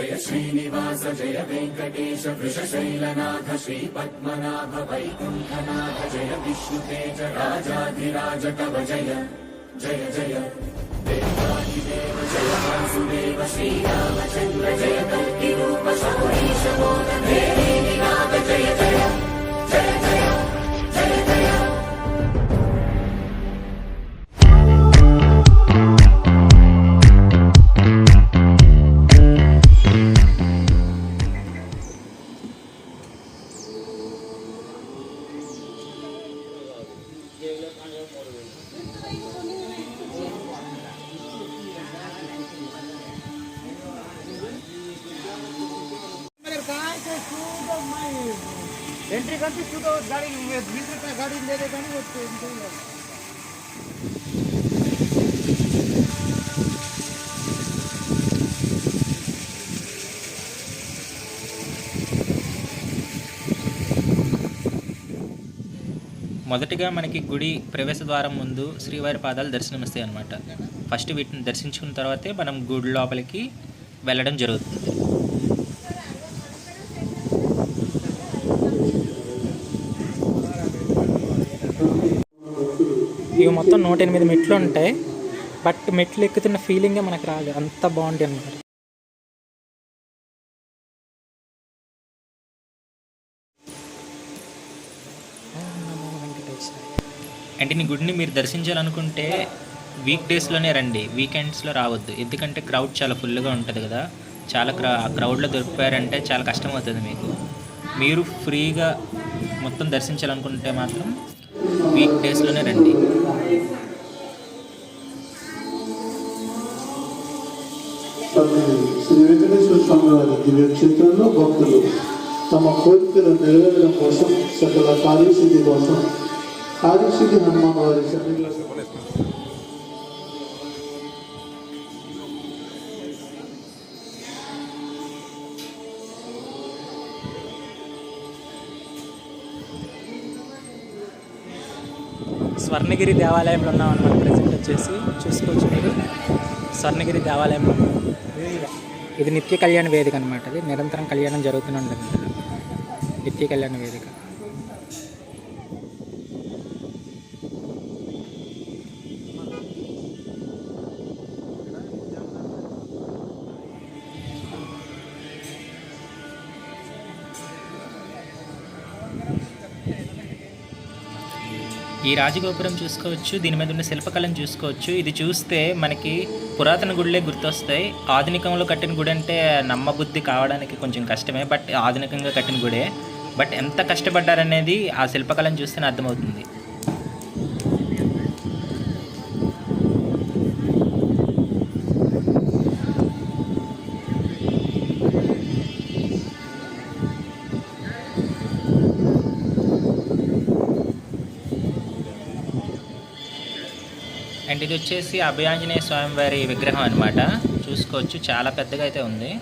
जय श्रीनिवास जय वेंकटेश वृषशैलनाथ श्रीपद्मनाभ वैकुण्ठनाथ जय विष्णुतेज राजाधिराज तव जय जय जय देवादिदेव जय वासुदेव श्रीरामचन्द्र जय कल्किरूप शौरीश मोदनाथ जय जय जय जय जय जय। एंट्री करती तू तो गाड़ी 20 रुपये गाड़ी ले देता नहीं वो మొదటిగా మనకి గుడి ప్రవేశ ద్వారం ముందు శ్రీవారి పాదాలు దర్శనమిస్తాయి అన్నమాట. ఫస్ట్ వీటిని దర్శించుకున్న తర్వాతే మనం గుడి లోపలికి వెళ్ళడం జరుగుతుంది. ఇవి మొత్తం 108 మెట్లు ఉంటాయి. బట్ మెట్లు ఎక్కుతున్న ఫీలింగే మనకు రాదు, అంత బాగుంటుంది అన్నమాట. అంటే నీ గుడిని మీరు దర్శించాలనుకుంటే వీక్ డేస్లోనే రండి, వీకెండ్స్లో రావద్దు. ఎందుకంటే క్రౌడ్ చాలా ఫుల్గా ఉంటుంది కదా. చాలా క్రౌడ్లో దొరికిపోయారంటే చాలా కష్టం అవుతుంది మీకు. మీరు ఫ్రీగా మొత్తం దర్శించాలనుకుంటే మాత్రం వీక్ డేస్లోనే రండి. శ్రీ వెంకటేశ్వర స్వామి వారి దివ్య క్షేత్రంలో భక్తులు తమ కోరికలు నెరవేరడం కోసం సకల కార్యసిద్ధి కోసం కార్యసిద్ధి హనుమాన్ వారి సన్నిధిలో స్వర్ణగిరి దేవాలయంలో ఉన్నాం అన్నమాట. ప్రజెంట్ వచ్చేసి చూసుకోవచ్చు మీరు, స్వర్ణగిరి దేవాలయంలో ఉన్నాం. ఇది నిత్య కళ్యాణ వేదిక అనమాట. అది నిరంతరం కళ్యాణం జరుగుతూనే ఉంటుంది. నిత్య కళ్యాణ వేదిక. ఈ రాజగోపురం చూసుకోవచ్చు, దీని మీద ఉన్న శిల్పకళను చూసుకోవచ్చు. ఇది చూస్తే మనకి పురాతన గుళ్ళే గుర్తొస్తాయి. ఆధునికంలో కట్టిన గుడి అంటే నమ్మబుద్ధి కావడానికి కొంచెం కష్టమే, బట్ ఆధునికంగా కట్టిన గుడే. బట్ ఎంత కష్టపడ్డారనేది ఆ శిల్పకళను చూస్తేనే అర్థమవుతుంది. అండ్ ఇది వచ్చేసి అభయాంజనేయ స్వామి వారి విగ్రహం అనమాట. చూసుకోవచ్చు, చాలా పెద్దగా అయితే ఉంది.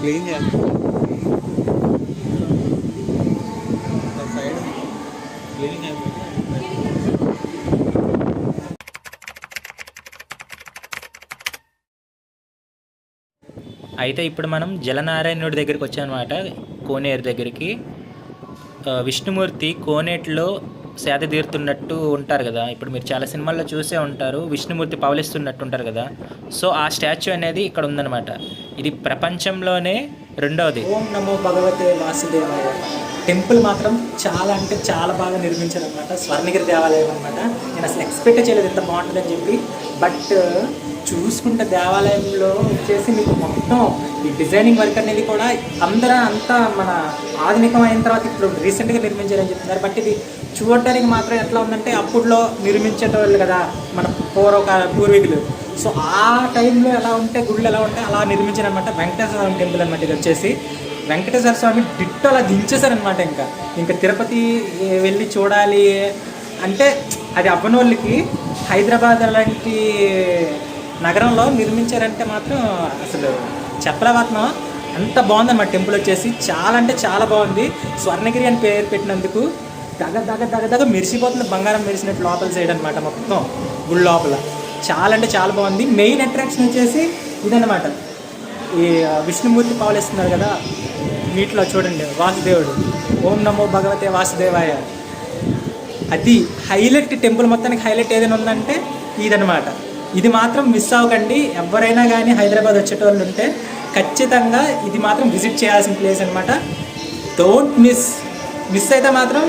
క్లీన్ చేయాలి. సైడ్ క్లీన్ చేయాలి. అయితే ఇప్పుడు మనం జలనారాయణుడి దగ్గరికి వచ్చామన్నమాట, కోనేరు దగ్గరికి. విష్ణుమూర్తి కోనేటిలో సేద తీరుతున్నట్టు ఉంటారు కదా. ఇప్పుడు మీరు చాలా సినిమాల్లో చూసే ఉంటారు, విష్ణుమూర్తి పవలిస్తున్నట్టు ఉంటారు కదా. సో ఆ స్టాచ్యూ అనేది ఇక్కడ ఉందన్నమాట. ఇది ప్రపంచంలోనే రెండవది. ఓం నమో భగవతే వాసుదేవాయ. టెంపుల్ మాత్రం చాలా అంటే చాలా బాగా నిర్మించారనమాట. స్వర్ణగిరి దేవాలయం అనమాట. నేను అసలు ఎక్స్పెక్ట్ చేయలేదు ఎంత బాగుంటుందని చెప్పి. బట్ చూసుకుంటే దేవాలయంలో వచ్చేసి మీకు మొత్తం ఈ డిజైనింగ్ వర్క్ అనేది కూడా అంతా మన ఆధునికం అయిన తర్వాత ఇప్పుడు రీసెంట్గా నిర్మించారని చెప్తున్నారు. బట్ ఇది చూడడానికి మాత్రం ఎట్లా ఉందంటే అప్పుడులో నిర్మించేటవాళ్ళు కదా మన పూర్వీకులు. సో ఆ టైంలో ఎలా ఉంటే గుళ్ళు ఎలా ఉంటే అలా నిర్మించారనమాట. వెంకటేశ్వర స్వామి టెంపుల్ అనమాట. ఇది వచ్చేసి వెంకటేశ్వర స్వామి డిట్టో అలా దించేశారనమాట. ఇంకా తిరుపతి వెళ్ళి చూడాలి అంటే అది అవ్వని వాళ్ళకి హైదరాబాద్ లాంటి నగరంలో నిర్మించారంటే మాత్రం అసలు చెప్పలేకపోతున్నాం. అంత బాగుందన్నమాట టెంపుల్ వచ్చేసి. చాలా అంటే చాలా బాగుంది. స్వర్ణగిరి అని పేరు పెట్టినందుకు దగ్గర మెరిసిపోతుంది, బంగారం మెరిసినట్టు లోపల సైడ్ అనమాట. మొత్తం గుడి లోపల చాలా అంటే చాలా బాగుంది. మెయిన్ అట్రాక్షన్ వచ్చేసి ఇదన్నమాట. ఈ విష్ణుమూర్తి పావులేస్తున్నారు కదా వీటిలో చూడండి, వాసుదేవుడు, ఓం నమో భగవతే వాసుదేవాయ. అది హైలైట్. టెంపుల్ మొత్తానికి హైలైట్ ఏదైనా ఉందంటే ఇదనమాట. ఇది మాత్రం మిస్ అవ్వకండి. ఎవరైనా కానీ హైదరాబాద్ వచ్చేటోళ్ళు ఉంటే ఖచ్చితంగా ఇది మాత్రం విజిట్ చేయాల్సిన ప్లేస్ అనమాట. డోంట్ మిస్ అయితే మాత్రం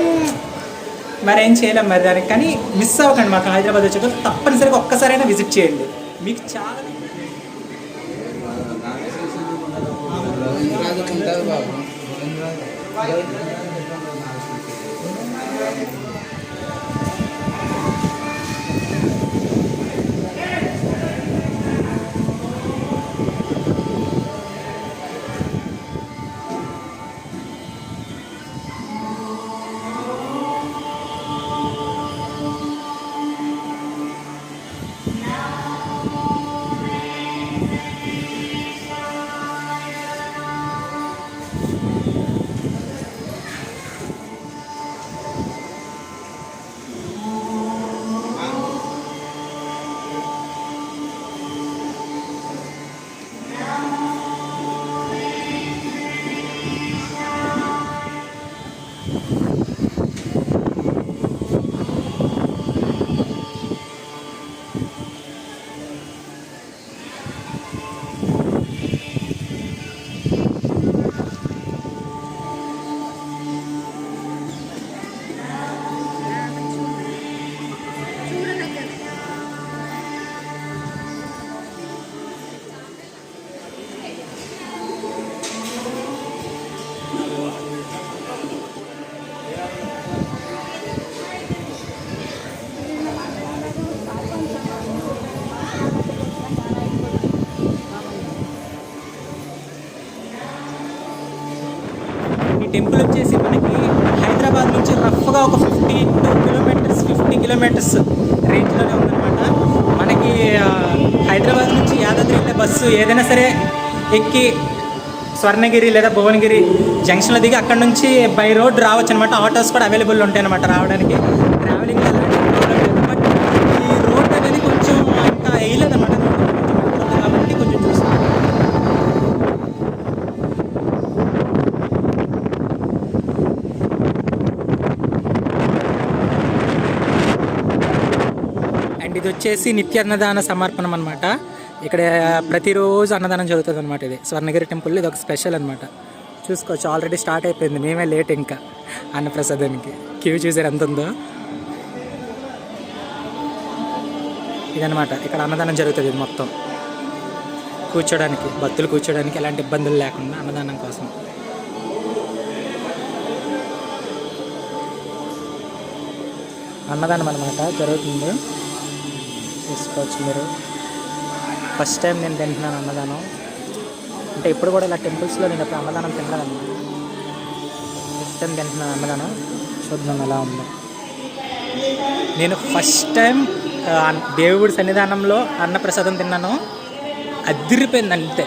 మరేం చేయలేం మరి దానికి. కానీ మిస్ అవ్వకండి. మాకు హైదరాబాద్ వచ్చేటోళ్ళు తప్పనిసరిగా ఒక్కసారైనా విజిట్ చేయండి. మీకు చాలా టెంపుల్ వచ్చేసి మనకి హైదరాబాద్ నుంచి రఫ్గా ఒక 50 కిలోమీటర్స్ రేంజ్లోనే ఉందన్నమాట. మనకి హైదరాబాద్ నుంచి యాదాద్రి వెళ్ళే బస్సు ఏదైనా సరే ఎక్కి స్వర్ణగిరి లేదా భువనగిరి జంక్షన్లో దిగి అక్కడ నుంచి బై రోడ్ రావచ్చు అనమాట. ఆటోస్ కూడా అవైలబుల్ ఉంటాయి అనమాట రావడానికి. ట్రావెలింగ్ బట్ ఈ రోడ్ అనేది కొంచెం ఇంకా వేయలేదన్నమాట కాబట్టి కొంచెం చూస్తాం. అండ్ ఇది వచ్చేసి నిత్య అన్నదాన సమర్పణం అనమాట. ఇక్కడ ప్రతిరోజు అన్నదానం జరుగుతుంది అనమాట. ఇది స్వర్ణగిరి టెంపుల్ ఇది ఒక స్పెషల్ అనమాట. చూసుకోవచ్చు ఆల్రెడీ స్టార్ట్ అయిపోయింది. మేమే లేట్ ఇంకా అన్నప్రసాదానికి. క్యూ చూసారు ఎంత ఉందో. ఇదనమాట ఇక్కడ అన్నదానం జరుగుతుంది. ఇది మొత్తం కూర్చోడానికి, భక్తులు కూర్చోడానికి ఎలాంటి ఇబ్బందులు లేకుండా అన్నదానం కోసం. అన్నదానం అనమాట జరుగుతుంది. చూసుకోవచ్చు మీరు. ఫస్ట్ టైం నేను తింటున్నాను అన్నదానం. అంటే ఇప్పుడు కూడా ఇలా టెంపుల్స్లో నేను ఎప్పుడు అన్నదానం తినలేదన్నమాట. ఫస్ట్ టైం తింటున్నాను అన్నదానం. చూద్దాం ఎలా ఉందో. నేను ఫస్ట్ టైం దేవుడి సన్నిధానంలో అన్నప్రసాదం తిన్నాను. అదిరిపోయింది అంతే.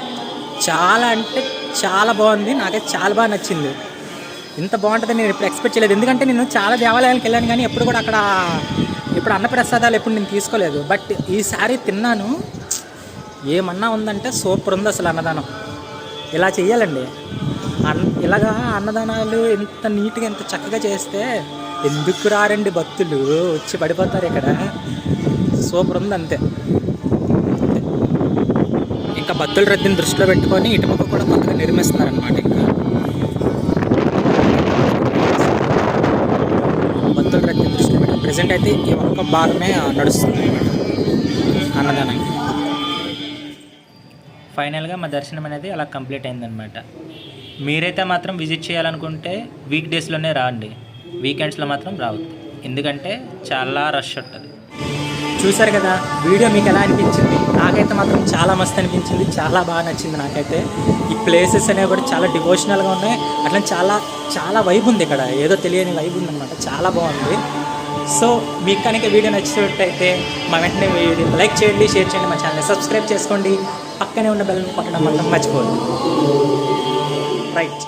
చాలా అంటే చాలా బాగుంది. నాకైతే చాలా బాగా నచ్చింది. ఇంత బాగుంటుందని నేను ఎప్పుడు ఎక్స్పెక్ట్ చేయలేదు. ఎందుకంటే నేను చాలా దేవాలయాలకు వెళ్ళాను కానీ ఎప్పుడు కూడా అక్కడ ఇప్పుడు అన్నప్రసాదాలు ఎప్పుడు నేను తీసుకోలేదు. బట్ ఈసారి తిన్నాను. ఏమన్నా ఉందంటే సూపర్ ఉంది అసలు అన్నదానం. ఇలా చెయ్యాలండి. ఇలాగా అన్నదానాలు ఎంత నీట్గా ఎంత చక్కగా చేస్తే ఎందుకు రారండి భక్తులు, వచ్చి పడిపోతారు ఇక్కడ. సూపర్ ఉంది అంతే. ఇంకా భక్తుల రద్దీని దృష్టిలో పెట్టుకొని ఇటుపక్క కూడా కొత్తగా నిర్మిస్తున్నారనమాట. ఇంకా భక్తుల రద్దీని దృష్టిలో పెట్టి ప్రజెంట్ అయితే ఈ ఒక్క భాగమే నడుస్తుంది అనమాట అన్నదానానికి. ఫైనల్గా మా దర్శనం అనేది అలా కంప్లీట్ అయిందనమాట. మీరైతే మాత్రం విజిట్ చేయాలనుకుంటే వీక్ డేస్లోనే రండి, వీకెండ్స్లో మాత్రం రావద్దు, ఎందుకంటే చాలా రష్ ఉంటుంది. చూసారు కదా, వీడియో మీకు ఎలా అనిపించింది? నాకైతే మాత్రం చాలా మస్తు అనిపించింది, చాలా బాగా నచ్చింది నాకైతే. ఈ ప్లేసెస్ అనేవి కూడా చాలా డివోషనల్గా ఉన్నాయి, అట్లా చాలా చాలా వైబ్ ఉంది ఇక్కడ, ఏదో తెలియని వైబ్ ఉందన్నమాట, చాలా బాగుంది. సో మీకు కనుక వీడియో నచ్చినట్టయితే మా వెంటనే వీడియో లైక్ చేయండి, షేర్ చేయండి, మా ఛానల్ని సబ్స్క్రైబ్ చేసుకోండి, పక్కనే ఉన్న బెల్ కొట్టడం మాత్రం మర్చిపోవద్దు. రైట్.